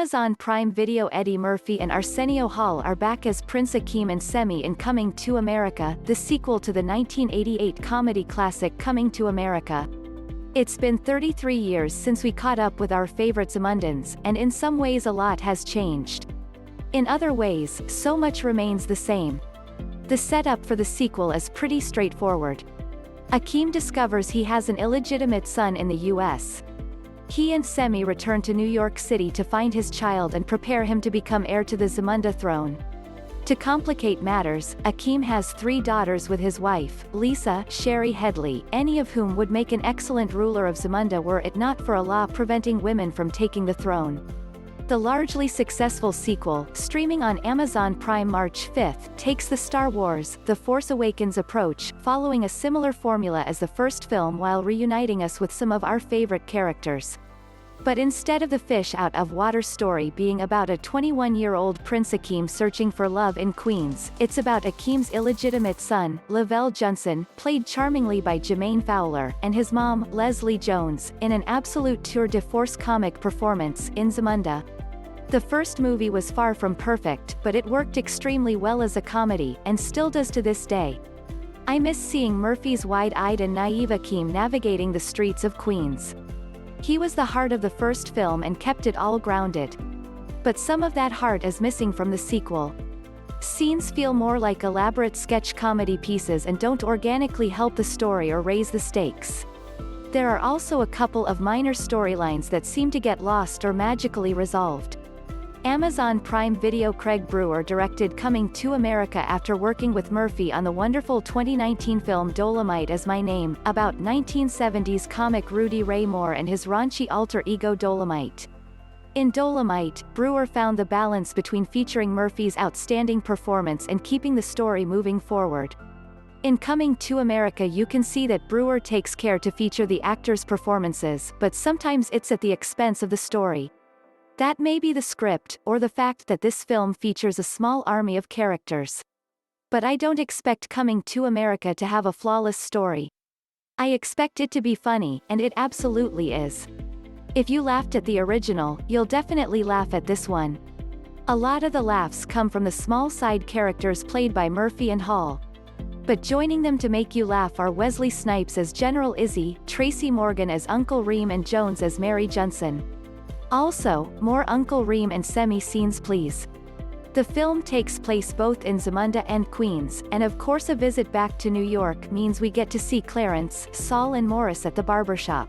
Amazon Prime Video. Eddie Murphy and Arsenio Hall are back as Prince Akeem and Semmi in Coming to America, the sequel to the 1988 comedy classic Coming to America. It's been 33 years since we caught up with our favorite Zamundans, and in some ways a lot has changed. In other ways, so much remains the same. The setup for the sequel is pretty straightforward. Akeem discovers he has an illegitimate son in the U.S. He and Semmi return to New York City to find his child and prepare him to become heir to the Zamunda throne. To complicate matters, Akeem has 3 daughters with his wife, Lisa Sherry Headley, any of whom would make an excellent ruler of Zamunda were it not for a law preventing women from taking the throne. The largely successful sequel, streaming on Amazon Prime March 5, takes the Star Wars: The Force Awakens approach, following a similar formula as the first film while reuniting us with some of our favorite characters. But instead of the fish out of water story being about a 21-year-old Prince Akeem searching for love in Queens, it's about Akeem's illegitimate son, Lavelle Johnson, played charmingly by Jermaine Fowler, and his mom, Leslie Jones, in an absolute tour de force comic performance, in Zamunda. The first movie was far from perfect, but it worked extremely well as a comedy, and still does to this day. I miss seeing Murphy's wide-eyed and naive Akeem navigating the streets of Queens. He was the heart of the first film and kept it all grounded. But some of that heart is missing from the sequel. Scenes feel more like elaborate sketch comedy pieces and don't organically help the story or raise the stakes. There are also a couple of minor storylines that seem to get lost or magically resolved. Amazon Prime Video. Craig Brewer directed Coming to America after working with Murphy on the wonderful 2019 film Dolomite Is My Name, about 1970s comic Rudy Ray Moore and his raunchy alter ego Dolomite. In Dolomite, Brewer found the balance between featuring Murphy's outstanding performance and keeping the story moving forward. In Coming to America you can see that Brewer takes care to feature the actors' performances, but sometimes it's at the expense of the story. That may be the script, or the fact that this film features a small army of characters. But I don't expect Coming to America to have a flawless story. I expect it to be funny, and it absolutely is. If you laughed at the original, you'll definitely laugh at this one. A lot of the laughs come from the small side characters played by Murphy and Hall. But joining them to make you laugh are Wesley Snipes as General Izzy, Tracy Morgan as Uncle Reem and Jones as Mary Johnson. Also, more Uncle Reem and Semmi scenes please. The film takes place both in Zamunda and Queens, and of course a visit back to New York means we get to see Clarence, Saul and Morris at the barbershop.